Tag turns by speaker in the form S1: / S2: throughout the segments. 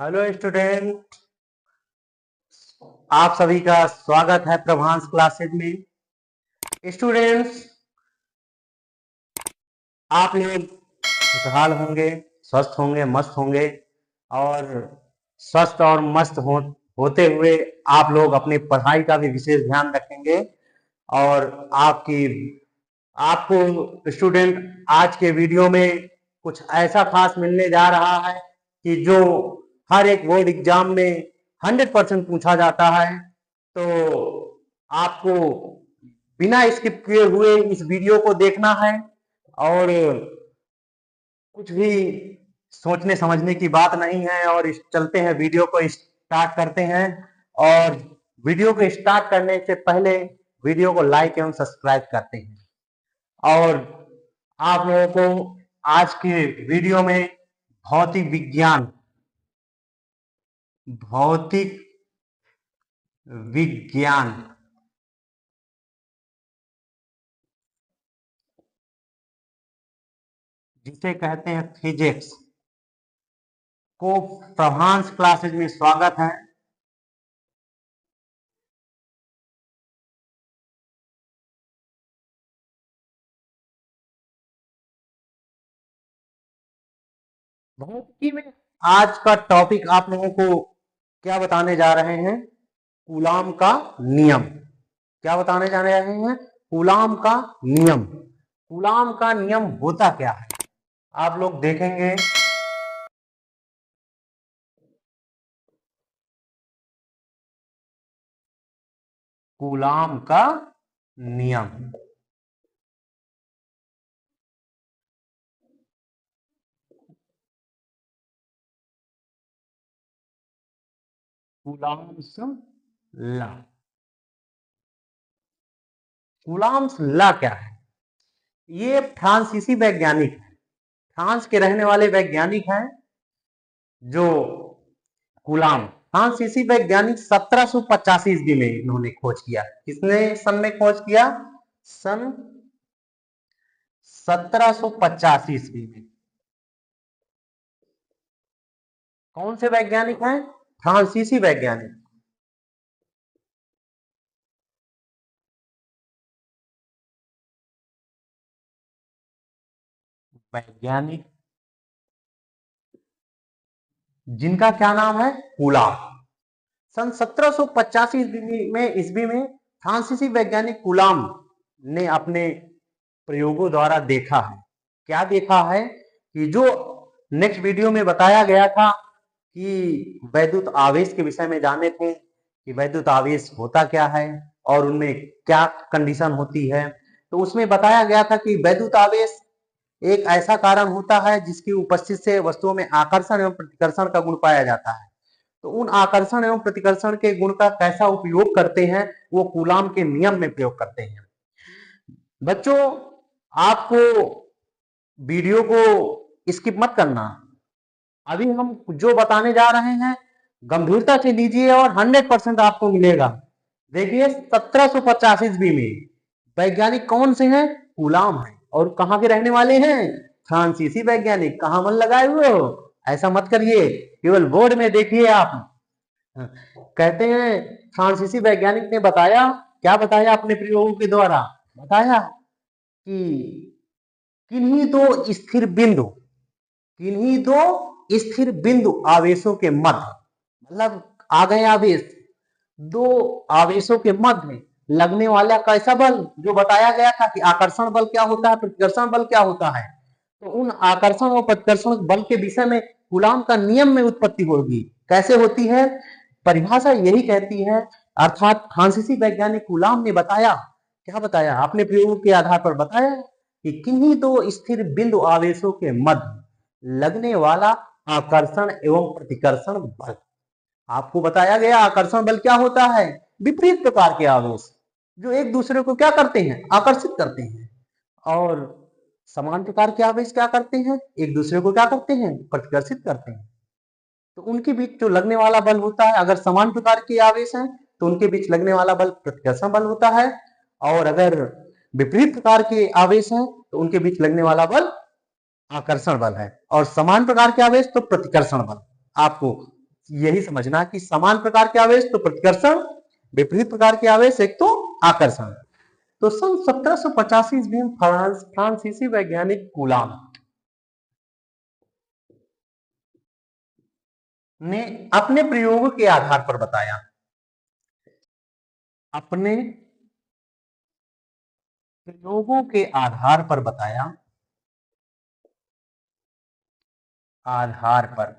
S1: Hello student, आप सभी का स्वागत है प्रभांस क्लासेज में। स्टूडेंट्स, आप लोग खुशहाल होंगे, स्वस्थ होंगे, मस्त होंगे और स्वस्थ और मस्त होते हुए आप लोग अपनी पढ़ाई का भी विशेष ध्यान रखेंगे। और आपको स्टूडेंट आज के वीडियो में कुछ ऐसा खास मिलने जा रहा है कि जो हर एक बोर्ड एग्जाम में 100% पूछा जाता है। तो आपको बिना स्किप किए हुए इस वीडियो को देखना है और कुछ भी सोचने समझने की बात नहीं है। और चलते हैं, वीडियो को स्टार्ट करते हैं। और वीडियो को स्टार्ट करने से पहले वीडियो को लाइक एवं सब्सक्राइब करते हैं। और आप लोगों को आज के वीडियो में भौतिक विज्ञान, भौतिक विज्ञान जिसे कहते हैं फिजिक्स को प्रभांस क्लासेज में स्वागत है। भौतिकी में आज का टॉपिक आप लोगों को क्या बताने जा रहे हैं? कूलाम का नियम। क्या बताने जा रहे हैं? कूलाम का नियम। कूलाम का नियम होता क्या है आप लोग देखेंगे। कूलाम का नियम, कूलाम्स लॉ। कूलाम्स लॉ क्या है? ये फ्रांसीसी वैज्ञानिक है, फ्रांस के रहने वाले वैज्ञानिक हैं जो कूलाम। फ्रांसीसी वैज्ञानिक 1785 ईस्वी में इन्होंने खोज किया। किसने सन में खोज किया? सन 1785 ईस्वी में। कौन से वैज्ञानिक हैं? फ्रांसीसी वैज्ञानिक। वैज्ञानिक जिनका क्या नाम है? कूलाम। सन 1785 ईस्वी में फ्रांसीसी वैज्ञानिक कूलाम ने अपने प्रयोगों द्वारा देखा है। क्या देखा है? कि जो नेक्स्ट वीडियो में बताया गया था कि वैद्युत आवेश के विषय में जाने थे कि वैद्युत आवेश होता क्या है और उनमें क्या कंडीशन होती है। तो उसमें बताया गया था कि वैद्युत आवेश एक ऐसा कारण होता है जिसकी उपस्थिति से वस्तुओं में आकर्षण एवं प्रतिकर्षण का गुण पाया जाता है। तो उन आकर्षण एवं प्रतिकर्षण के गुण का कैसा उपयोग करते हैं, वो कूलाम के नियम में प्रयोग करते हैं। बच्चों, आपको वीडियो को स्किप मत करना। अभी हम जो बताने जा रहे हैं गंभीरता से लीजिए और 100% आपको मिलेगा। देखिए, 1785 ईस्वी में वैज्ञानिक कौन से हैं? कूलाम है। और कहाँ के रहने वाले हैं? फ्रांसीसी वैज्ञानिक। कहाँ मन लगाए हुए हो? ऐसा मत करिए, केवल बोर्ड में देखिए आप। कहते हैं फ्रांसीसी वैज्ञानिक ने बताया, क्या बताया अपने प्रयोगों के द्वारा? बताया कि किन्हीं दो स्थिर बिंदु, किन्हीं दो स्थिर बिंदु आवेशों के मध्य, मतलब आ गए आवेश, दो आवेशों के मध्य लगने वाला कैसा बल, जो बताया गया था कि आकर्षण बल क्या होता है, प्रतिकर्षण बल क्या होता है। तो उन आकर्षण और प्रतिकर्षण बल के विषय में कूलाम का नियम में उत्पत्ति होगी। कैसे होती है? परिभाषा यही कहती है, अर्थात फ्रांसीसी वैज्ञानिक कूलाम ने बताया, क्या बताया? अपने प्रयोगों के आधार पर बताया कि किन्हीं दो स्थिर बिंदु आवेशों के मध्य लगने वाला आकर्षण एवं प्रतिकर्षण बल। आपको बताया गया आकर्षण बल क्या होता है? विपरीत प्रकार के आवेश जो एक दूसरे को क्या करते हैं? आकर्षित करते हैं। और समान प्रकार के आवेश क्या करते हैं? एक दूसरे को क्या करते हैं? प्रतिकर्षित करते हैं। तो उनके बीच जो लगने वाला बल होता है, अगर समान प्रकार के आवेश हैं तो उनके बीच लगने वाला बल प्रतिकर्षण बल होता है, और अगर विपरीत प्रकार के आवेश हैं तो उनके बीच लगने वाला बल आकर्षण बल है, और समान प्रकार के आवेश तो प्रतिकर्षण बल। आपको यही समझना कि समान प्रकार के आवेश तो प्रतिकर्षण, विपरीत प्रकार के आवेश एक तो आकर्षण। तो सन 1785 ईस्वी में फ्रांसीसी वैज्ञानिक कूलाम ने अपने प्रयोगों के आधार पर बताया, अपने प्रयोगों के आधार पर बताया, आधार पर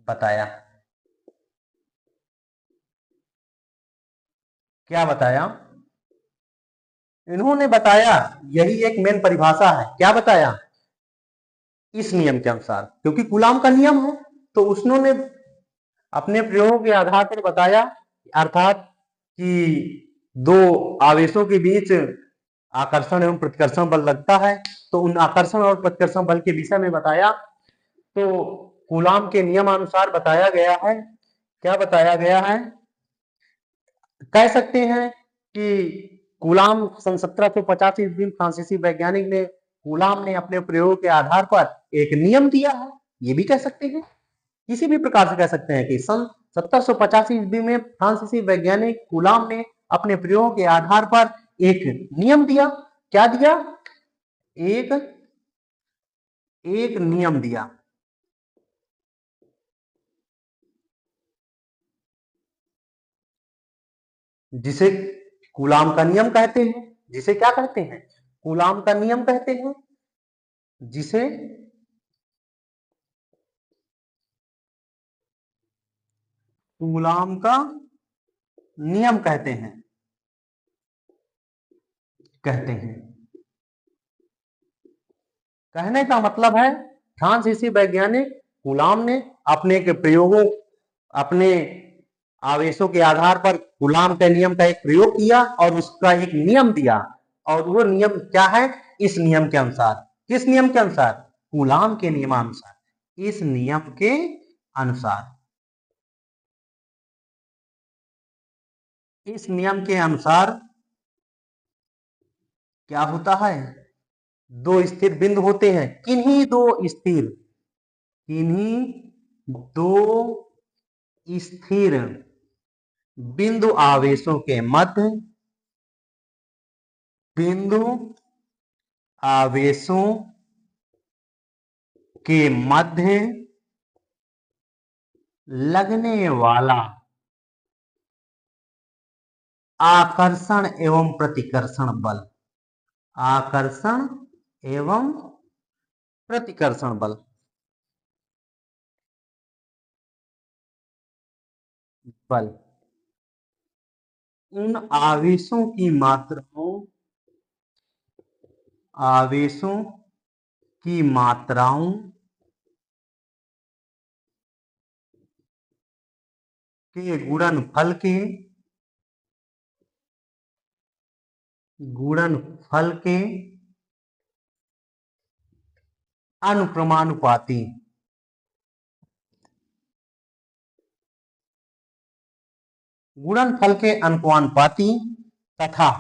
S1: बताया, क्या बताया? इन्होंने बताया, यही एक मेन परिभाषा है, क्या बताया? इस नियम के अनुसार, क्योंकि कूलाम का नियम है तो उन्होंने अपने प्रयोग के आधार पर बताया, अर्थात कि दो आवेशों के बीच आकर्षण एवं प्रतिकर्षण बल लगता है, तो उन आकर्षण और प्रतिकर्षण बल के विषय में बताया। तो कूलाम के नियमानुसार बताया गया है, क्या बताया गया है? कह सकते हैं कि कूलाम सन 1785 ईस्वी में फ्रांसीसी वैज्ञानिक ने कूलाम ने अपने प्रयोग के आधार पर एक नियम दिया है, ये भी कह सकते हैं। किसी भी प्रकार से कह सकते हैं कि सन 1785 ईस्वी में फ्रांसीसी वैज्ञानिक कूलाम ने अपने प्रयोग के आधार पर एक नियम दिया। क्या दिया? एक नियम दिया, जिसे कूलाम का नियम कहते हैं। जिसे क्या कहते हैं? कूलाम का नियम कहते हैं, जिसे कूलाम का नियम कहते हैं, कहने का मतलब है फ्रांसीसी वैज्ञानिक कूलाम ने अपने के प्रयोगों, अपने आवेशों के आधार पर कूलाम के नियम का एक प्रयोग किया और उसका एक नियम दिया, और वो नियम क्या है? इस नियम के अनुसार। किस नियम के अनुसार? कूलाम के नियमानुसार। इस नियम के अनुसार, इस नियम के अनुसार क्या होता है? दो स्थिर बिंदु होते हैं, किन्हीं दो स्थिर बिंदु आवेशों के मध्य, बिंदु आवेशों के मध्य लगने वाला आकर्षण एवं प्रतिकर्षण बल, आकर्षण एवं प्रतिकर्षण बल, उन आवेशों की मात्राओं के गुणनफल के अनुक्रमानुपाती, गुणनफल के अनुक्रमानुपाती तथा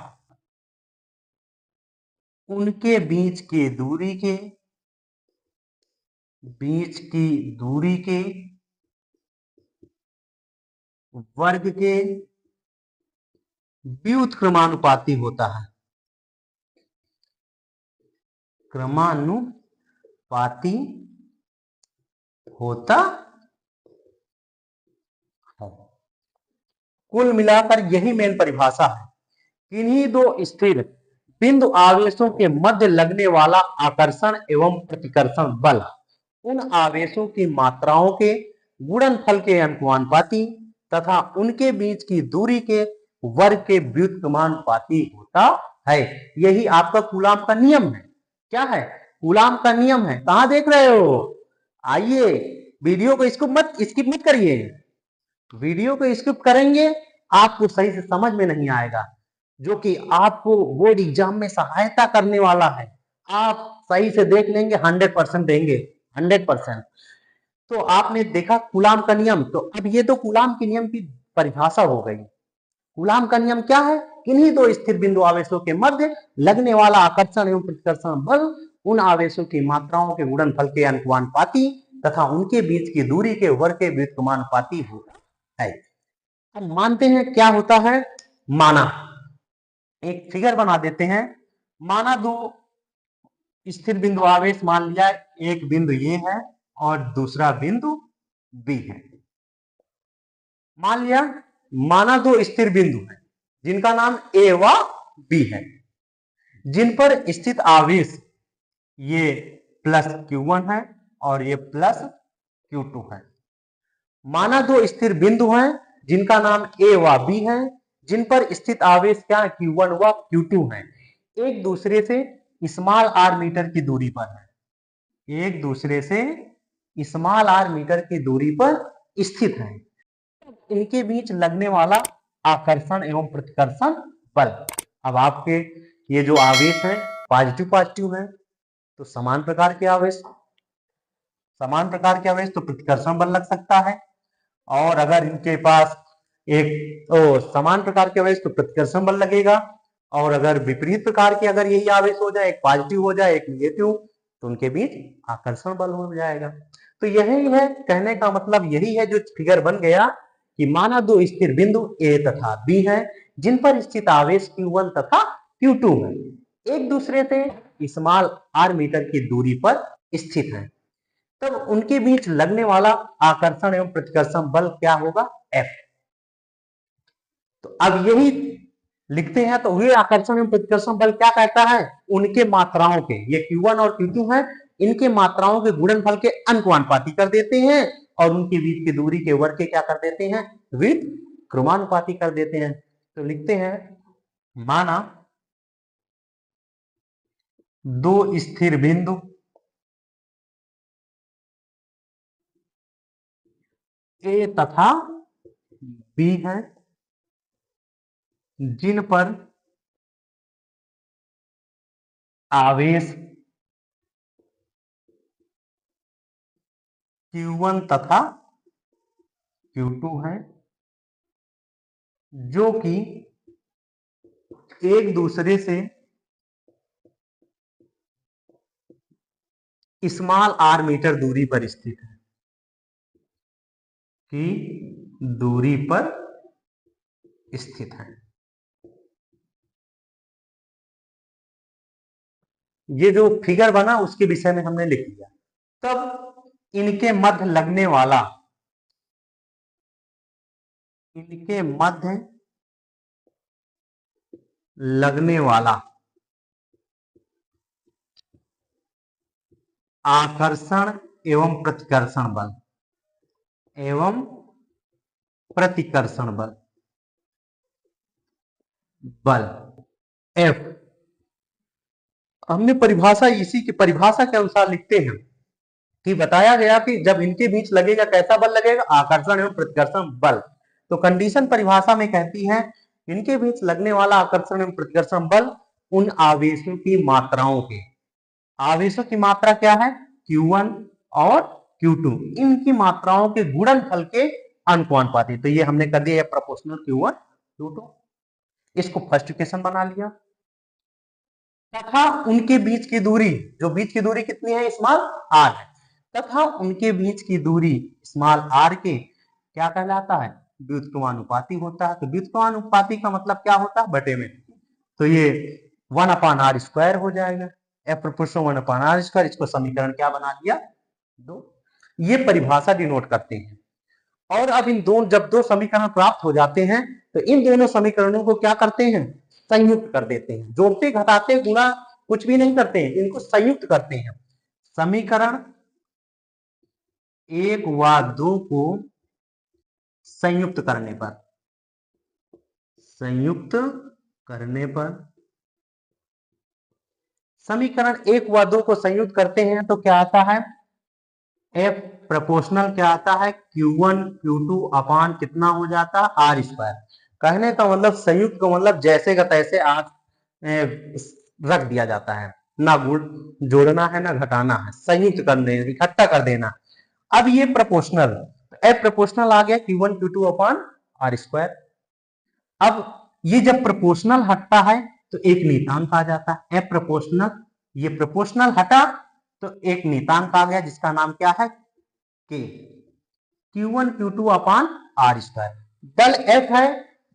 S1: उनके बीच की दूरी के वर्ग के व्युत्क्रमानुपाती होता है, क्रमानुपाती होता है। कुल मिलाकर यही मेन परिभाषा है, किन्हीं दो स्थिर बिंदु आवेशों के मध्य लगने वाला आकर्षण एवं प्रतिकर्षण बल उन आवेशों की मात्राओं के गुणनफल के अनुपाती तथा उनके बीच की दूरी के वर्ग के व्युत्क्रमानुपाती होता है। यही आपका कूलाम का नियम है। क्या है? कूलाम का नियम है। कहां देख रहे हो? आइए, वीडियो को स्किप मत करिए। वीडियो को स्किप करेंगे आपको सही से समझ में नहीं आएगा, जो कि आपको बोर्ड एग्जाम में सहायता करने वाला है। आप सही से देख लेंगे, 100% देंगे, 100%। तो आपने देखा कूलाम का नियम, तो अब ये तो कूलाम के नियम की परिभाषा हो गई। कूलाम का नियम क्या है? किन्हीं दो स्थिर बिंदु आवेशों के मध्य लगने वाला आकर्षण एवं प्रतिकर्षण बल उन आवेशों की मात्राओं के गुणनफल के अनुपाती तथा उनके बीच की दूरी के वर्ग के व्युत्क्रमानुपाती होता है। अब मानते हैं क्या होता है, माना एक फिगर बना देते हैं, माना दो स्थिर बिंदु आवेश मान लिया, एक बिंदु ये है और दूसरा बिंदु बी है। मान लिया माना दो स्थिर बिंदु है जिनका नाम ए व बी है, जिन पर स्थित आवेश ये प्लस Q1 है और ये प्लस Q2 है। माना दो स्थिर बिंदु हैं जिनका नाम ए व बी है, जिन पर स्थित आवेश क्या है, Q1 व Q2 है, एक दूसरे से स्मॉल आर मीटर की दूरी पर है, एक दूसरे से स्मॉल आर मीटर की दूरी पर स्थित है। इनके बीच लगने वाला आकर्षण एवं प्रतिकर्षण बल। अब आपके ये जो आवेश है पॉजिटिव पॉजिटिव है तो समान प्रकार के आवेश, समान प्रकार के आवेश तो प्रतिकर्षण बल लग सकता है, और अगर इनके पास एक समान प्रकार के आवेश तो प्रतिकर्षण बल लगेगा, और अगर विपरीत प्रकार के अगर यही आवेश हो जाए, एक पॉजिटिव हो जाए एक निगेटिव, तो उनके बीच आकर्षण बल हो जाएगा। तो यही है, कहने का मतलब यही है जो फिगर बन गया कि माना दो स्थिर बिंदु ए तथा बी है जिन पर स्थित आवेश Q1 तथा Q2 है, एक दूसरे से स्मॉल आर मीटर की दूरी पर स्थित है, तब उनके बीच लगने वाला आकर्षण एवं प्रतिकर्षण बल क्या होगा, F। तो अब यही लिखते हैं, तो हुए आकर्षण एवं प्रतिकर्षण बल क्या कहता है, उनके मात्राओं के, ये Q1 और Q2 है, इनके मात्राओं के गुणनफल के अनुपाती कर देते हैं और उनके बीच की दूरी के वर्ग के क्या कर देते हैं, व्युत्क्रमानुपाती कर देते हैं। तो लिखते हैं माना दो स्थिर बिंदु ए तथा बी हैं जिन पर आवेश Q1 तथा Q2 है, जो कि एक दूसरे से स्मॉल आर मीटर दूरी पर स्थित है, की दूरी पर स्थित है। ये जो फिगर बना उसके विषय में हमने लिख लिया। तब इनके मध्य लगने वाला, इनके मध्य लगने वाला आकर्षण एवं प्रतिकर्षण बल एवं प्रतिकर्षण बल बल F, हमने परिभाषा इसी की परिभाषा के अनुसार लिखते हैं कि बताया गया कि जब इनके बीच लगेगा कैसा बल लगेगा, आकर्षण एवं प्रतिकर्षण बल। तो कंडीशन परिभाषा में कहती है इनके बीच लगने वाला आकर्षण एवं प्रतिकर्षण बल उन आवेशों की मात्राओं के, आवेशों की मात्रा क्या है, Q1 और Q2, इनकी मात्राओं के गुणनफल के अनुपाती। तो ये हमने कर दिया प्रोपोर्शनल Q1 Q2, इसको फर्स्ट इक्वेशन बना लिया। तथा उनके बीच की दूरी, जो बीच की दूरी कितनी है, स्मॉल आर है, तथा उनके बीच की दूरी स्मॉल आर के क्या कहलाता है, व्युत्क्रमानुपाती होता है। तो व्युत्क्रमानुपाती का मतलब क्या होता है, बटे में, तो ये 1/r² हो जाएगा, F प्रोपोर्शनल 1/r²। इसको समीकरण क्या बना दिया, 2। ये परिभाषा डिनोट करते हैं। और अब इन दोनों, जब दो समीकरण प्राप्त हो जाते हैं तो इन दोनों समीकरणों को क्या करते हैं, संयुक्त कर देते हैं। जोड़ते घटाते गुणा कुछ भी नहीं करते हैं, इनको संयुक्त करते हैं। समीकरण 1 व 2 को संयुक्त करने पर, संयुक्त करने पर, समीकरण 1 व 2 को संयुक्त करते हैं तो क्या आता है, F प्रोपोर्शनल क्या आता है, Q1 Q2 अपान कितना हो जाता है, R²। कहने का मतलब संयुक्त का मतलब जैसे का तैसे आज रख दिया जाता है, ना जोड़ना है ना घटाना है, संयुक्त कर देना, इकट्ठा कर देना। अब ये प्रोपोर्शनल, F प्रोपोर्शनल आ गया Q1 Q2 अपान R²। अब ये जब प्रोपोर्शनल हटता है तो एक नियतांक आ जाता है, F प्रोपोर्शनल, ये प्रोपोर्शनल हटा तो एक नियतांक आ गया जिसका नाम क्या है, K, Q1 Q2 upon R square. बल F है,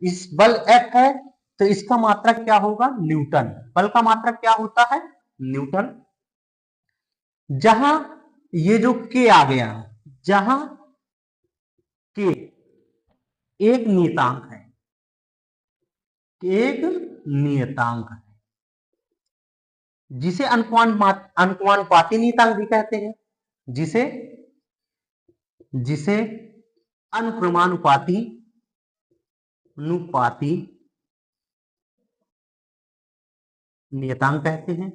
S1: इस बल F है तो इसका मात्रक क्या होगा? न्यूटन। बल का मात्रक क्या होता है? न्यूटन। जहां ये जो K आ गया, जहां K एक नियतांक है, एक नियतांक है जिसे अनुपाती नियतांक भी कहते हैं, जिसे जिसे अनुक्रमानुपाती नियतांक कहते हैं,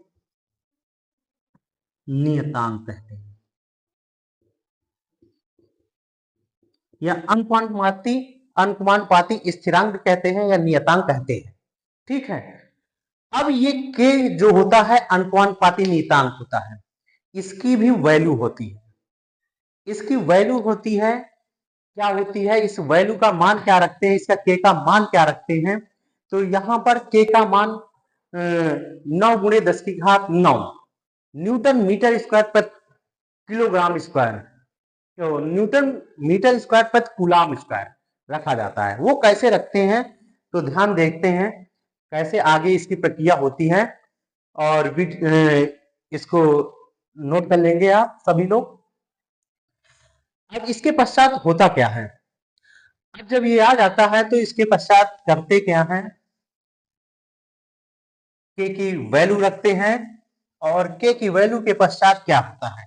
S1: या अनुक्रमानुपाती स्थिरांक कहते हैं या नियतांक कहते हैं। ठीक है। अब ये के जो होता है अनुक्रमानुपाती नियतांक होता है, इसकी भी वैल्यू होती है। इसकी वैल्यू होती है, क्या होती है? इस वैल्यू का मान क्या रखते हैं? इसका के का मान क्या रखते हैं? तो यहां पर के का मान 9 गुणे 10 की घात 9 न्यूटन मीटर स्क्वायर पर किलोग्राम स्क्वायर, तो न्यूटन मीटर स्क्वायर पर कूलाम स्क्वायर रखा जाता है। वो कैसे रखते हैं तो ध्यान देखते हैं कैसे आगे इसकी प्रक्रिया होती है, और इसको नोट कर लेंगे आप सभी लोग। अब इसके पश्चात होता क्या है? अब जब ये आ जाता है तो इसके पश्चात करते क्या है? के की वैल्यू रखते हैं, और के की वैल्यू के पश्चात क्या होता है?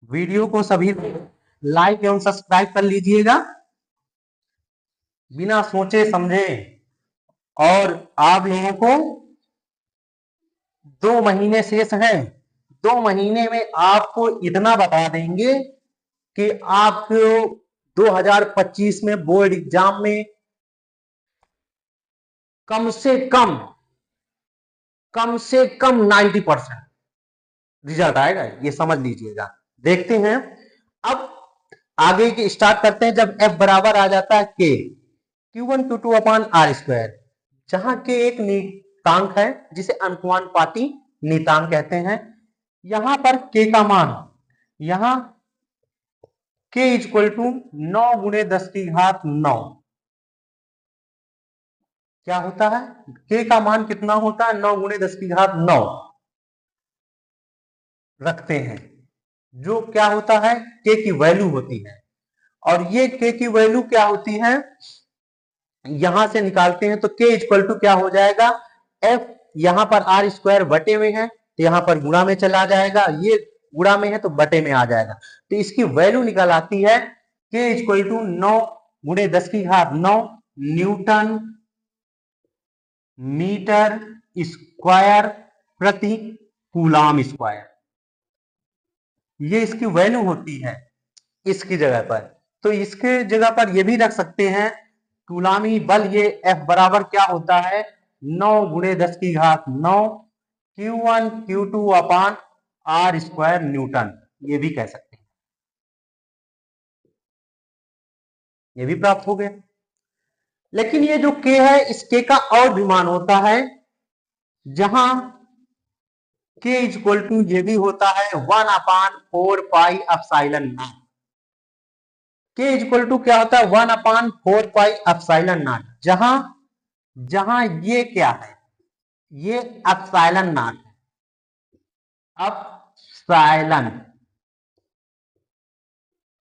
S1: वीडियो को सभी लाइक एवं सब्सक्राइब कर लीजिएगा बिना सोचे समझे। और आप लोगों को 2 महीने शेष हैं। 2 महीने में आपको इतना बता देंगे कि आपको 2025 में बोर्ड एग्जाम में कम से कम 90% रिजल्ट आएगा, ये समझ लीजिएगा। देखते हैं अब आगे की स्टार्ट करते हैं। जब F बराबर आ जाता है K, Q1 Q2 upon R square, जहां K एक नियतांक है जिसे अनुक्रमानुपाती नियतांक कहते हैं। यहां पर K का मान, यहां K इक्वल टू 9 गुणे 10 की घात 9 क्या होता है? K का मान कितना होता है? 9 गुणे 10 की घात 9 रखते हैं, जो क्या होता है? K की वैल्यू होती है। और ये K की वैल्यू क्या होती है? यहां से निकालते हैं तो K इक्वल टू क्या हो जाएगा? F, यहां पर आर स्क्वायर बटे में है तो यहां पर गुणा में चला जाएगा, ये गुणा में है तो बटे में आ जाएगा। तो इसकी वैल्यू निकल आती है K इक्वल टू 9 गुणे 10 की घात 9 न्यूटन मीटर स्क्वायर प्रति कूलाम स्क्वायर। ये इसकी वैल्यू होती है इसकी जगह पर। तो इसके जगह पर ये भी रख सकते हैं कूलामी बल, ये F बराबर क्या होता है? 9 गुणे 10 की घात 9 Q1 Q2 upon R square Newton, ये भी कह सकते हैं। ये भी प्राप्त हो गया। लेकिन ये जो K है, इस K का और भी मान होता है, जहां K इक्वल टू ये भी होता है 1 upon 4 pi epsilon naught. K equal to क्या होता है? 1 अपान 4 पाई एप्सिलॉन नॉट। जहां ये क्या है? ये एप्सिलॉन नॉट है, एप्सिलॉन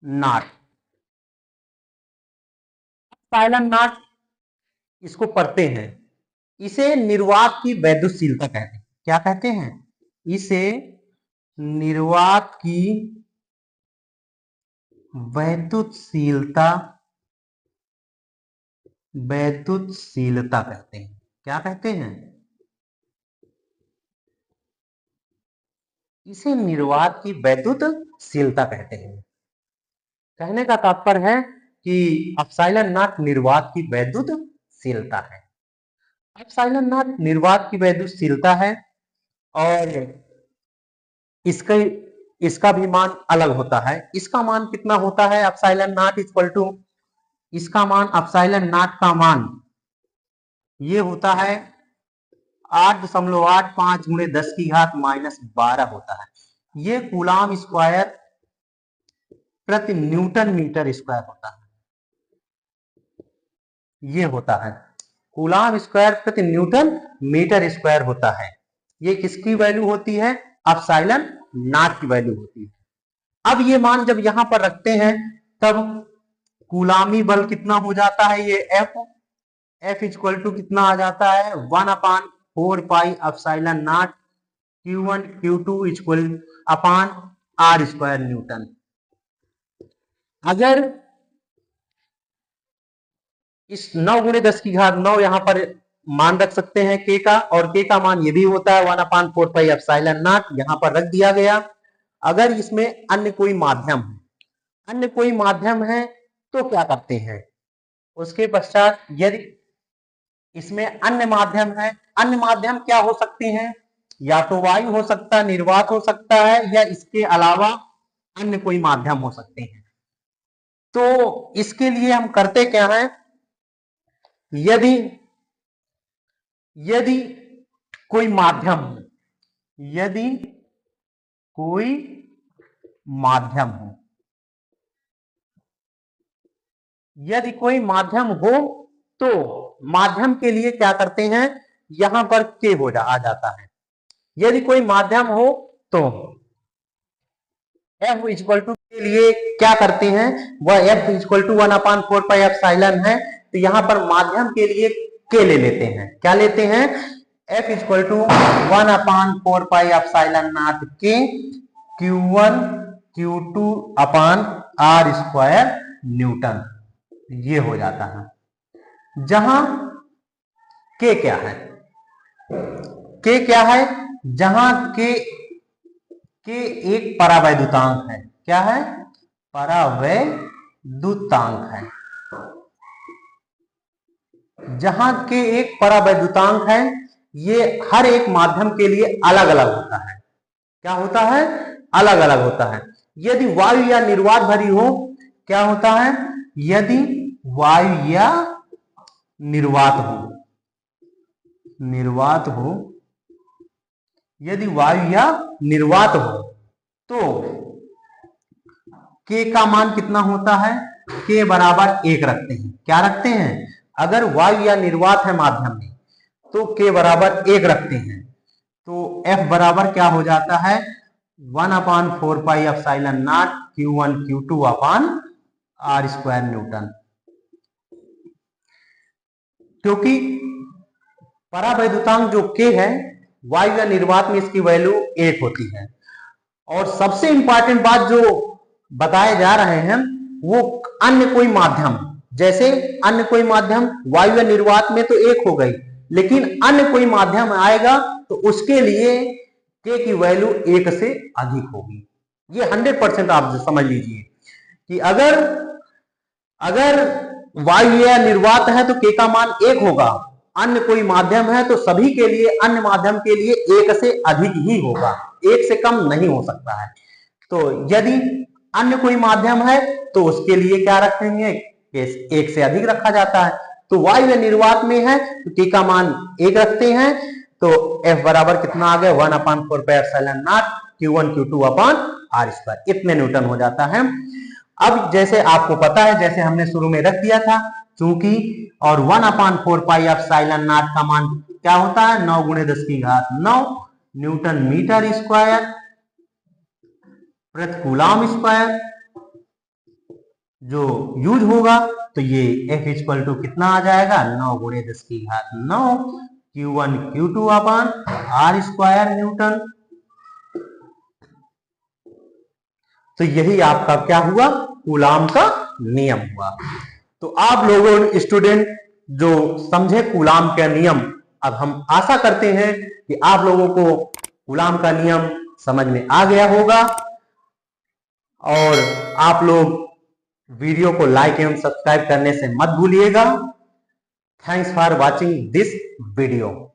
S1: नॉट, एप्सिलॉन नॉट इसको पढ़ते हैं। इसे निर्वात की वैद्युतशीलता कहते हैं। क्या कहते हैं? इसे निर्वात की वैद्युतशीलता कहते हैं। क्या कहते हैं? इसे निर्वात की वैद्युतशीलता कहते हैं। कहने का तात्पर्य है कि एप्सिलॉन नॉट निर्वात की वैद्युतशीलता है। एप्सिलॉन नॉट निर्वात की वैद्युतशीलता है, और इसका इसका भी मान अलग होता है। इसका मान कितना होता है? एप्सिलॉन नॉट इक्वल टू, इसका मान एप्सिलॉन नॉट का मान ये होता है 8.85 गुणे 10 की घात -12 होता है। ये कूलाम स्क्वायर प्रति न्यूटन मीटर स्क्वायर होता है। ये होता है कूलाम स्क्वायर प्रति न्यूटन मीटर स्क्वायर होता है। ये किसकी वैल्यू होती है? एप्सिलॉन नॉट की वैल्यू होती है। अब ये मान जब यहां पर रखते हैं तब कूलामी बल कितना हो जाता है? ये एफ इक्वल टू कितना आ जाता है? 1/4 pi epsilon not Q1 Q2 equal upon R square Newton. अगर इस 9 गुणे 10 की घात 9 यहां पर मान रख सकते हैं के का, और के का मान ये भी होता है 1/4 पाई एप्सिलॉन नॉट, यहां पर रख दिया गया। अगर इसमें अन्य कोई माध्यम है तो क्या करते हैं? उसके पश्चात यदि इसमें अन्य माध्यम है, अन्य माध्यम क्या हो सकते हैं? या तो वायु हो सकता है, निर्वात हो सकता है, या इसके अलावा अन्य कोई माध्यम हो सकते हैं। तो इसके लिए हम करते क्या है? यदि कोई माध्यम हो, यदि कोई माध्यम हो तो माध्यम के लिए क्या करते हैं? यहां पर के आ जाता है। यदि कोई माध्यम हो तो F इक्वल टू के लिए क्या करते हैं? वह F equal to 1/4 pi epsilon है। तो यहां पर माध्यम के लिए के ले लेते हैं। क्या लेते हैं? F equal to 1/4 pi epsilon naught के Q1 Q2 अपान R स्क्वायर न्यूटन। ये हो जाता है। जहां के क्या है? जहां के एक परावैद्युतांक है। क्या है? परावैद्युतांक है। जहां के एक परावैद्युतांक है, ये हर एक माध्यम के लिए अलग अलग होता है। क्या होता है? अलग अलग होता है। यदि वायु या निर्वात भरी हो, क्या होता है? यदि वायु या निर्वात हो, यदि वायु या निर्वात हो तो के का मान कितना होता है? के बराबर 1 रखते हैं। क्या रखते हैं? अगर वायु या निर्वात है माध्यम में तो के बराबर 1 रखते हैं। तो F बराबर क्या हो जाता है? 1/4 pi epsilon not Q1 Q2 upon R square Newton. क्योंकि परावैद्युतांक जो के है, वायु या निर्वात में इसकी वैल्यू 1 होती है। और सबसे इंपॉर्टेंट बात जो बताए जा रहे हैं वो अन्य कोई माध्यम, जैसे अन्य कोई माध्यम वायु या निर्वात में तो 1 हो गई, लेकिन अन्य कोई माध्यम आएगा तो उसके लिए के की वैल्यू 1 से अधिक होगी। ये 100% आप समझ लीजिए कि अगर वायु या निर्वात है तो के का मान 1 होगा, अन्य कोई माध्यम है तो सभी के लिए, अन्य माध्यम के लिए 1 से अधिक ही होगा, 1 से कम नहीं हो सकता है। तो यदि अन्य कोई माध्यम है तो उसके लिए क्या रखेंगे? 1 से अधिक रखा जाता है। तो वायु या निर्वात में है तो के का मान 1 रखते हैं। तो F बराबर कितना आ गया? 1/4 pi epsilon not Q1 Q2 upon R square. इतने न्यूटन हो जाता है। अब जैसे आपको पता है, जैसे हमने शुरू में रख दिया था, चूंकि और 1/4 पाई एप्सिलॉन नॉट का मान क्या होता है? 9 गुणे 10 की घात 9 न्यूटन मीटर स्क्वायर प्रति कूलाम स्क्वायर जो यूज होगा। तो ये F इक्वल टू कितना आ जाएगा? 9 गुणे 10 की घात 9 Q1 Q2 अपान R स्क्वायर न्यूटन। तो यही आपका क्या हुआ? कूलाम का नियम हुआ। तो आप लोगों स्टूडेंट जो समझे कूलाम का नियम, अब हम आशा करते हैं कि आप लोगों को कूलाम का नियम समझ में आ गया होगा। और आप लोग वीडियो को लाइक एवं सब्सक्राइब करने से मत भूलिएगा। Thanks for watching this video.